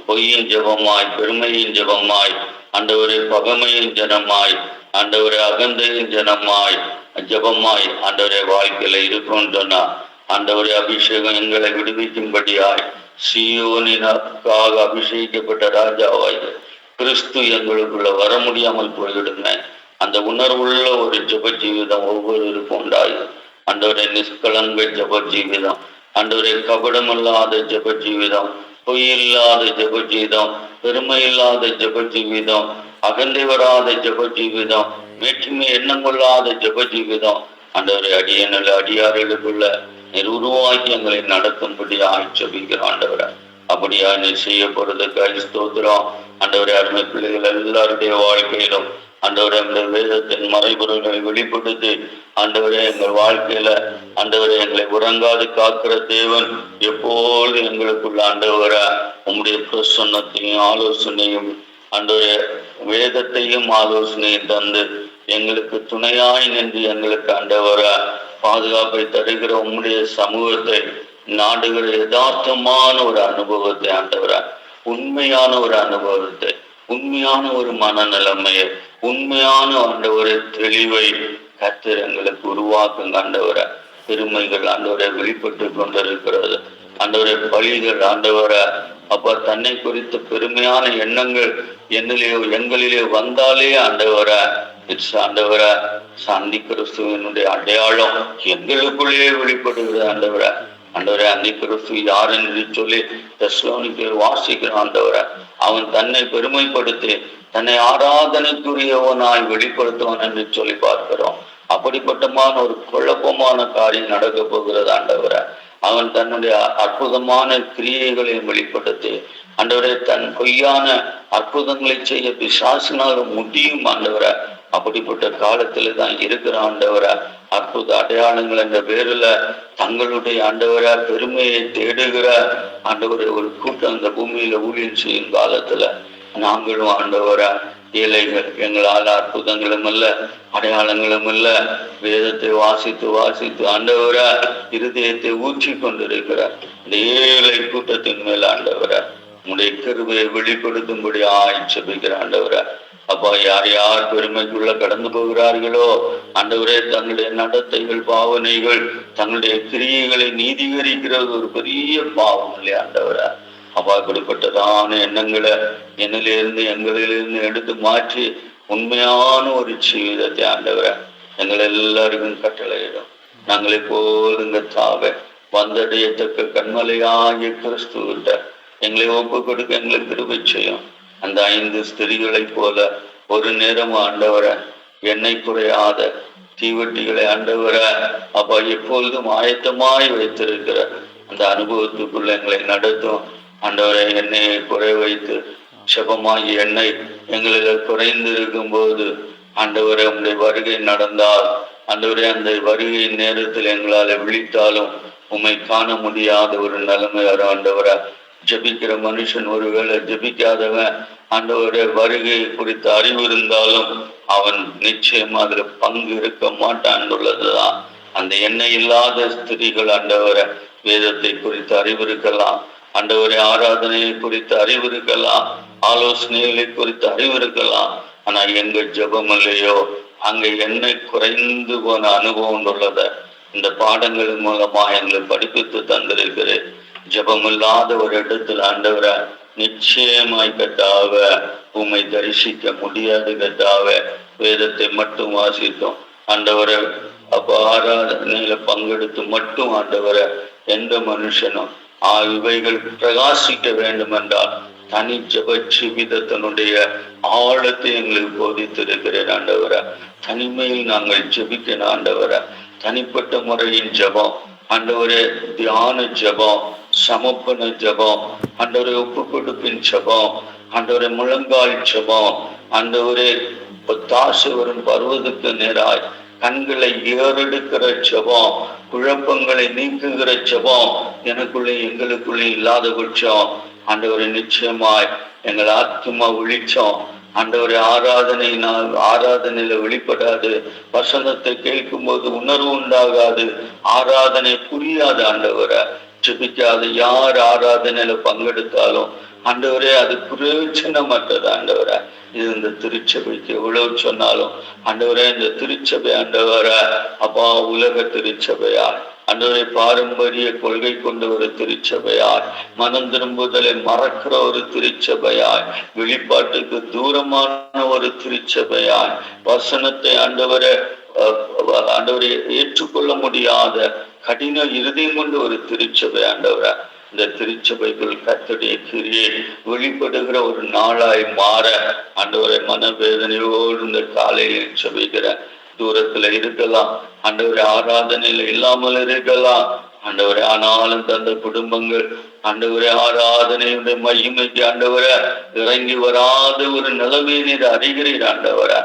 பொய்யின் ஜெபமாய், பெருமையின் ஜெபமாய், ஆண்டவரை பகமையின் ஜனமாய், ஆண்டவரை அகந்தையின் ஜனமாய் ஜெபமாய் ஆண்டவரை வாழ்க்கையில இருக்கும் சொன்னா, ஆண்டவரை அபிஷேகம் எங்களை விடுவிக்கும்படியாய் சீயோனினாக அபிஷேகிக்கப்பட்ட ராஜாவாய் கிறிஸ்து எங்களுக்குள்ள வர முடியாமல் போய்விடுங்க. அந்த உணர்வுள்ள ஒரு ஜெப ஜீவிதம் ஒவ்வொருவருக்கும் உண்டாய். ஆண்டவரை நிஷ்கலங்க ஜெப ஜீவிதம், ஆண்டவரை கபடமில்லாத ஜெப ஜீவிதம், பொய்யில்லாத ஜெப ஜீவிதம், பெருமை இல்லாத ஜெப ஜீவிதம், அகந்தை வராத ஜெப ஜீவிதம், வேற்றுமை எண்ணம் கொள்ளாத ஜெப ஜீவிதம் ஆண்டவரை அடியனில் அடியார்களுக்குள்ள நீர் உருவாக்கி எங்களை நடத்தும்படி ஆட்சேபிக்கிறோம். ஆண்டவரை அப்படியா நீர் செய்ய போறதுக்கு ஸ்தோத்திரம். ஆண்டவரை அருமை பிள்ளைகள் எல்லாருடைய வாழ்க்கையிலும் ஆண்டவரை அந்த வேதத்தின் மறைபொருள்களை வெளிப்படுத்தி ஆண்டவரே எங்கள் வாழ்க்கையில ஆண்டவரை எங்களை உறங்காது காக்கிற தேவன் எப்போது எங்களுக்குள்ள ஆண்டவரை உம்முடைய பிரசன்னத்தையும் ஆலோசனையும் ஆண்டவரே வேதத்தையும் ஆலோசனையும் தந்து எங்களுக்கு துணையாய் நின்று எங்களுக்கு ஆண்டவரை பாதுகாப்பை தருகிற உம்முடைய சமூகத்தை நாடுகிற யதார்த்தமான ஒரு அனுபவத்தை ஆண்டவரை, உண்மையான ஒரு அனுபவத்தை, உண்மையான ஒரு மனநிலைமையை, உண்மையான ஆண்டவரை தெளிவை கர்த்தர் எங்களுக்கு உருவாக்குங்க. ஆண்டவரை பெருமைகள் ஆண்டவரை வெளிப்பட்டு கொண்டிருக்கிறது. ஆண்டவரை பழிகள் ஆண்டவரை அப்ப தன்னை குறித்த பெருமையான எண்ணங்கள் எங்களிலே வந்தாலே ஆண்டவரை ஆண்டவரை அந்தி கிறிஸ்துவனுடைய அடையாளம் எங்களுக்குள்ளே வெளிப்படுகிறது. ஆண்டவரை ஆண்டவரை அந்தி கிறிஸ்து யார் என்று சொல்லி தெசலோனிக்கேயர் வாசிக்கிறான். ஆண்டவரை அவன் தன்னை பெருமைப்படுத்தி தன்னை ஆராதனைக்குரியவனாய் வெளிப்படுத்துவான் என்று சொல்லி பார்க்கிறோம். அப்படிப்பட்டமான ஒரு குழப்பமான காரியம் நடக்க போகிறது. ஆண்டவரை அவன் தன்னுடைய அற்புதமான கிரியைகளை வெளிப்படுத்தி ஆண்டவரை தன் பொய்யான அற்புதங்களை செய்ய பிசாசினால் முடியும். ஆண்டவரை அப்படிப்பட்ட காலத்துல தான் இருக்கிற ஆண்டவரை அற்புத அடையாளங்கள் என்ற பேருல தங்களுடைய ஆண்டவரை பெருமையை தேடுகிற ஆண்டவரை ஒரு கூட்டம் அந்த பூமியில ஊழியம் செய்யும் காலத்துல நாங்களும் ஆண்டவரை ஏழைகள், எங்களால் அற்புதங்களும் அல்ல அடையாளங்களும் இல்ல, வேதத்தை வாசித்து வாசித்து ஆண்டவரை இருதயத்தை ஊற்றி கொண்டிருக்கிற இந்த ஏழை கூட்டத்தின் மேல் ஆண்டவரை உங்களுடைய கிருபையை வெளிப்படுத்தும்படி ஆய்ச்சபிக்கிற ஆண்டவரை அப்பா யார் யார் பெருமைக்குள்ள கடந்து போகிறார்களோ ஆண்டவரே தங்களுடைய நடத்தைகள் பாவனைகள் தங்களுடைய கிரியைகளை நீதிகரிக்கிறது ஒரு பெரிய பாவம் இல்லையா ஆண்டவரை அப்பா இப்படிப்பட்டதான எண்ணங்களை என்னிலிருந்து எங்களிலிருந்து எடுத்து மாற்றி உண்மையான ஒரு ஜீவிதத்தை ஆண்டவரை எங்கள் எல்லாருக்கும் கட்டளையிடும். நாங்கள் எப்போதுங்க தாவ வந்தடையத்தக்க கண்மலையாகிய கிறிஸ்துவிட்ட எங்களை ஒப்பு கொடுக்க எங்களுக்கு கிருபை செய்யும். அந்த 5 ஸ்திரீகளைப் போல ஒரு நேரம் ஆண்டவரை எண்ணெய் குறையாத தீவட்டிகளை ஆண்டவரை அப்பா எப்பொழுதும் ஆயத்தமாய் வைத்திருக்கிற அந்த அனுபவத்துக்குள்ள எங்களை நடத்தும். ஆண்டவரை எண்ணெயை குறை வைத்து செபமாகி எண்ணெய் எங்களில் குறைந்து இருக்கும் போது ஆண்டவரை உங்களுடைய வருகை நடந்தால் ஆண்டவரே அந்த வருகை நேரத்தில் எங்களால் விழித்தாலும் உம்மை காண முடியாத ஒரு நிலைமை வரும். ஆண்டவரை ஜபிக்கிற மனுஷன் ஒருவேளை ஜபிக்காதவன் ஆண்டவருடைய வருகை குறித்த அறிவு இருந்தாலும் அவன் நிச்சயமா அதுல பங்கு இருக்க மாட்டான் உள்ளதுதான். அந்த எண்ணெய் இல்லாத ஸ்திரீகள் ஆண்டவரை வேதத்தை குறித்த அறிவு இருக்கலாம், ஆண்டவரை ஆராதனையை குறித்த அறிவு இருக்கலாம், ஆலோசனைகளை குறித்த அறிவு இருக்கலாம். ஆனா எங்க ஜபம் இல்லையோ அங்க எண்ணெய் குறைந்து போன அனுபவம் உள்ளத இந்த பாடங்களின் மூலமா எங்களை படிப்பித்து தந்திருக்கிறேன். ஜபம் இல்லாத ஒரு இடத்துல ஆண்டவரை நிச்சயமாய் கட்டாவ உம்மை தரிசிக்க முடியாது. கட்டாவ வேதத்தை மட்டும் வாசித்தோம் ஆண்டவரை அப்ப ஆராதனையில பங்கெடுத்து மட்டும் ஆண்டவரை எந்த மனுஷனும் இவைகள் பிரகாசிக்க வேண்டும் என்றால் தனி ஜப ஜீவிதத்தினுடைய ஆழத்தை எங்களுக்கு போதித்திருக்கிறேன் ஆண்டவரை. தனிமையில் நாங்கள் ஜெபிக்கணும் ஆண்டவரை. தனிப்பட்ட முறையின் ஜபம் ஆண்டவரே, தியான ஜபம், சமர்ப்பண ஜபம் ஆண்டவரே, ஒப்பு கொடுப்பின் ஜபம் ஆண்டவரே, முழங்கால் ஜபம் ஆண்டவரே, தாசு வரும் பருவத்துக்கு நேராய் கண்களை ஏறெடுக்கிற ஜபம், குழப்பங்களை நீக்குகிற ஜபம் எனக்குள்ளே எங்களுக்குள்ளே இல்லாத பட்சம் ஆண்டவரை நிச்சயமாய் எங்கள் ஆத்மா விழிச்சோம் ஆண்டவரை ஆராதனையில வெளிப்படாது. வசனத்தை கேட்கும் போது உணர்வு உண்டாகாது. ஆராதனை புரியாது. ஆண்டவரை ஜெபிக்காது யார் ஆராதனையில பங்கெடுத்தாலும் ஆண்டவரே அது பிரயோஜனமற்றது. ஆண்டவரை இது இந்த திருச்சபைக்கு எவ்வளவு சொன்னாலும் ஆண்டவரே, இந்த திருச்சபை ஆண்டவரை அப்பா உலக திருச்சபையார் ஆண்டவரை, பாரம்பரிய கொள்கை கொண்ட ஒரு திருச்சபையாய், மனம் திரும்புதலை மறக்கிற ஒரு திருச்சபையாய், வெளிப்பாட்டுக்கு தூரமான ஒரு திருச்சபையாய், வசனத்தை ஆண்டவரை ஏற்றுக்கொள்ள முடியாத கடின இருதயம் கொண்ட ஒரு திருச்சபை ஆண்டவரை, இந்த திருச்சபைக்குள் கர்த்தருடைய கிரியை வெளிப்படுகிற ஒரு நாளாய் மாற ஆண்டவரை மனவேதனையோடு இந்த காலையில் சபைக்கிற தூரத்துல இருக்கலாம் ஆண்டவரை, ஆராதனையில இல்லாமல் இருக்கலாம் ஆண்டவரை. ஆனாலும் தந்த குடும்பங்கள் ஆண்டவரை ஆராதனையுடைய மகிமைக்கு ஆண்டவரை இறங்கி வராத ஒரு நிலைமையை நீர் அறிகிறீர் ஆண்டவரை.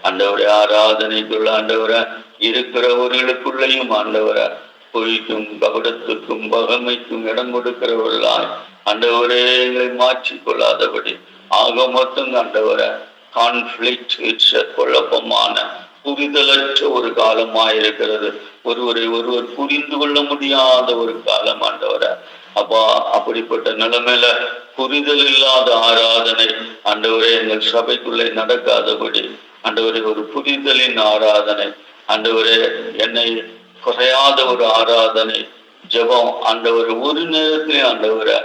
ஆண்டவரை ஆராதனைக்குள்ள ஆண்டவரை இருக்கிறவர்களுக்குள்ளேயும் ஆண்டவரை பொய்க்கும் கபடத்துக்கும் பகமைக்கும் இடம் கொடுக்கிறவர்களாய் ஆண்டவரே எங்களை மாற்றிக்கொள்ளாதபடி ஆக மொத்தம் ஆண்டவரை கான்ஃபிளிக்ட் குழப்பமான புரிதலற்ற ஒரு காலமாயிருக்கிறது. ஒருவர் புரிந்து கொள்ள முடியாத ஒரு காலம் ஆண்டவரை. அப்பா அப்படிப்பட்ட நிலைமையில புரிதல் இல்லாத ஆராதனை ஆண்டவரே எங்கள் சபைக்குள்ளே நடக்காதபடி ஆண்டவரே ஒரு புரிதலின் ஆராதனை ஆண்டவரே, என்னை குறையாத ஒரு ஆராதனை ஜெபம் ஆண்டவர் ஒரு நேரத்திலே ஆண்டவரை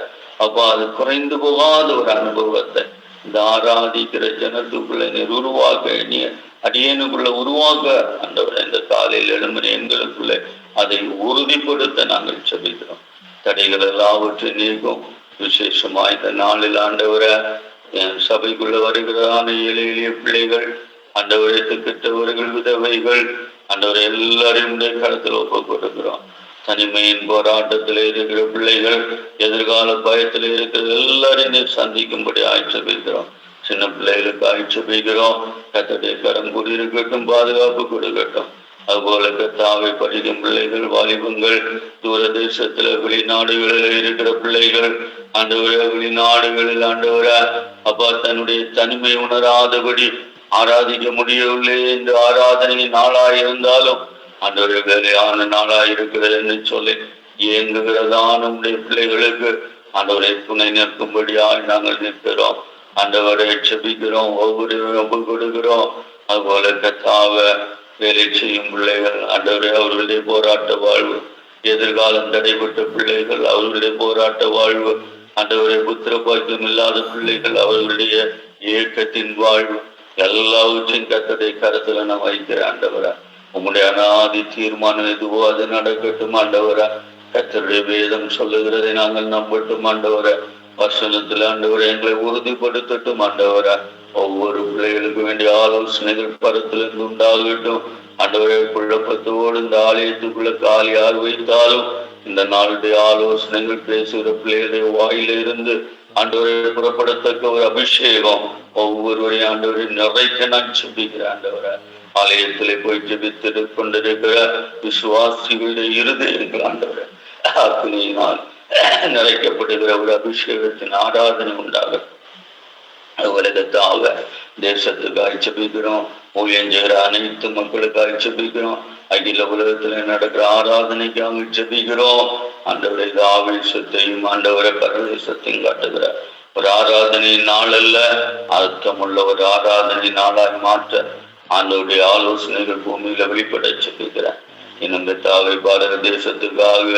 அப்பா அது குறைந்து போகாத ஒரு அனுபவத்தை இந்த ஆராதிக்கிற ஜனத்துக்குள்ள நீர் உருவாக்க எண்ணிய அடியனுக்குள்ள உருவாக்க ஆண்டவரை இந்த காலையில் எழும்பின எங்களுக்குள்ள அதை உறுதிப்படுத்த நாங்கள் செபிக்கிறோம். தடைகள் எல்லாவற்றையும் நீக்கும். விசேஷமா இந்த நாளில் ஆண்டவரை என் சபைக்குள்ள வருகிறான எளிய பிள்ளைகள் ஆண்டவரை திட்டவர்கள் விதவைகள் ஆண்டவரை எல்லாரையும் களத்தில் ஒப்பு கொடுக்கிறோம். தனிமையின் போராட்டத்தில் இருக்கிற பிள்ளைகள், எதிர்கால பயத்தில் இருக்கிற எல்லாரையும் சந்திக்கும்படி ஆய்ச்சபிக்கிறோம். சின்ன பிள்ளைகளுக்கு ஆய்ச்சபிக்கிறோம். கத்தடைய கரம் கூடி இருக்கட்டும், பாதுகாப்பு கொடுக்கட்டும். அதுபோல கத்தாவை படிக்கும் பிள்ளைகள், வாலிபங்கள், தூர தேசத்துல வெளிநாடுகளில் இருக்கிற பிள்ளைகள் ஆண்டவரை வெளிநாடுகளில் ஆண்டவரை அப்பா தன்னுடைய தனிமை உணராதபடி ஆராதிக்க முடியவில்லை. இந்த ஆராதனை நாளாயிருந்தாலும் ஆண்டவரை வேலையான நாளாயிருக்கிறது என்று சொல்லி இயங்குகிறதான நம்முடைய பிள்ளைகளுக்கு ஆண்டவரை துணை நிற்கும்படியாய் நாங்கள் நிற்கிறோம். ஆண்டவரை செபிக்கிறோம், ஒவ்வொரு ஒப்பு கொடுக்கிறோம். அதுபோல கத்தாவ வேலை செய்யும் பிள்ளைகள் ஆண்டவரை அவர்களுடைய போராட்ட வாழ்வு, எதிர்காலம் தடைப்பட்ட பிள்ளைகள் அவர்களுடைய போராட்ட வாழ்வு ஆண்டவரை, புத்திர பாக்கியம் இல்லாத பிள்ளைகள் அவர்களுடைய இயக்கத்தின் வாழ்வு எல்லாவற்றையும் கர்த்தருடைய கருத்துல நான் வைக்கிறேன் ஆண்டவரா. உங்களுடைய அனாதி தீர்மானம் எதுவோ அது நடக்கட்டும் ஆண்டவரா. கர்த்தருடைய வேதம் சொல்லுகிறதை நாங்கள் நம்பட்டும் ஆண்டவரா. வசனத்துல ஆண்டவரை எங்களை உறுதிப்படுத்தட்டும் ஆண்டவரா. ஒவ்வொரு பிள்ளைகளுக்கு வேண்டிய ஆலோசனைகள் பரத்திலிருந்து உண்டாகட்டும் ஆண்டவரை. குழப்பத்தோடு இந்த ஆலயத்துக்குள்ள கால் யார் வைத்தாலும் இந்த நாளுடைய ஆலோசனைகள் பேசுகிற பிள்ளைகளுடைய வாயிலிருந்து ஆண்டவரை புறப்படத்தக்க ஒரு அபிஷேகம் ஒவ்வொருவரையும் ஆண்டவரை நிறைக்க நான் செபிக்கிறேன் ஆண்டவரை. ஆலயத்திலே போய் ஜெபித்து கொண்டிருக்கிற விசுவாசிகளுடைய இருதயங்கள் ஆண்டவரை அக்னியினால் நிறைக்கப்படுகிற ஒரு அபிஷேகத்தின் ஆராதனை உண்டாகும். உலகத்தாக தேசத்துக்காக செபிக்கிறோம். ஊழியஞ்செய்கிற அனைத்து மக்களுக்காக செபிக்கிறோம். அகில உலகத்துல நடக்கிற ஆராதனைக்காக ஜெபிக்கிறோம். ஆண்டவரை ஆவேசத்தையும் ஆண்டவரை பரதேசத்தையும் காட்டுகிற ஒரு ஆராதனை நாள் அல்ல, அர்த்தமுள்ள ஒரு ஆராதனை நாளாய் மாற்ற ஆண்டவருடைய ஆலோசனைகள் பூமியில வெளிப்பட செபிக்கிறேன். இன்னும் தாவை பாரத தேசத்துக்காக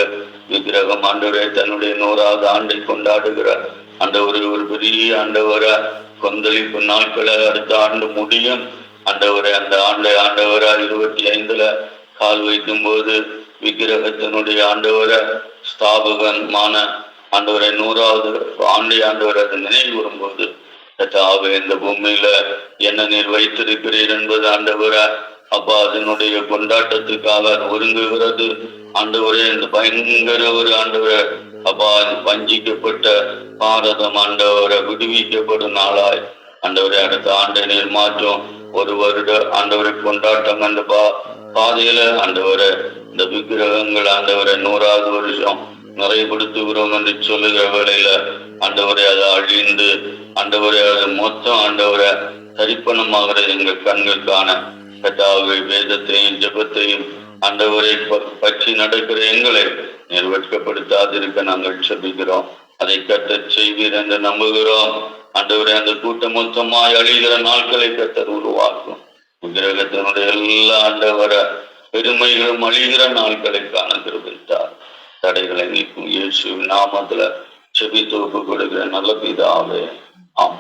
விக்கிரகம் ஆண்டவரை தன்னுடைய 100வது ஆண்டை கொண்டாடுகிறார். ஆண்டவரை ஒரு பெரிய ஆண்டவரை கொந்தளிப்பு நாட்களை அடுத்த ஆண்டு முடியும் ஆண்டவரை. அந்த ஆண்டவரை 25 கால் வைக்கும் போது விக்கிரகத்தினுடைய ஆண்டவரை ஸ்தாபகமான ஆண்டவரை 100வது ஆண்டு ஆண்டவர் அதை நினைவு வரும்போது கர்த்தாவே இந்த பூமியில என்ன நீர் வைத்திருக்கிறீர் என்பது ஆண்டவரை அப்பா அதனுடைய கொண்டாட்டத்துக்காக ஒருங்குகிறது. ஆண்டவரே இந்த பயங்கர ஒரு ஆண்டவரை அப்பா வஞ்சிக்கப்பட்ட பாரதம் ஆண்டவரை விடுவிக்கப்படும் நாளாய் ஆண்டவரை அடுத்த ஆண்டு நீர் மாற்றம் ஒரு வருட ஆண்டவரை கொண்டாட்டம் அந்த பாதையில ஆண்டவரை இந்த விக்கிரகங்கள் ஆண்டவரை 100வது வருஷம் நிறைவுபடுத்துகிறோம் என்று சொல்லுகிற வேளையில ஆண்டவரை அதை அழிந்து ஆண்டவரை அது மொத்தம் ஆண்டவரை தரிப்பணமாகிற எங்கள் கண்கள் காண கர்த்தாவே வேதத்தையும் ஜெபத்தையும் ஆண்டவரை பற்றி நடக்கிற எங்களை நீர் வெட்கப்படுத்தாதிருக்க நாங்கள் செபிக்கிறோம். அதை கர்த்தர் செய்வீர் என்று நம்புகிறோம். ஆண்டவரை அந்த கூட்டம் மொத்தமாய் அழிகிற நாட்களை கர்த்தர் உருவாக்கும். விக்கிரகத்தினுடைய எல்லா ஆண்டவர பெருமைகளும் அழிகிற நாட்களை காண கிருபைத்தார். தடைகளை நீக்கும் இயேசு நாமத்துல செபித்து ஒப்புக் கொடுக்கிற நல்ல பிதாவே ஆம்.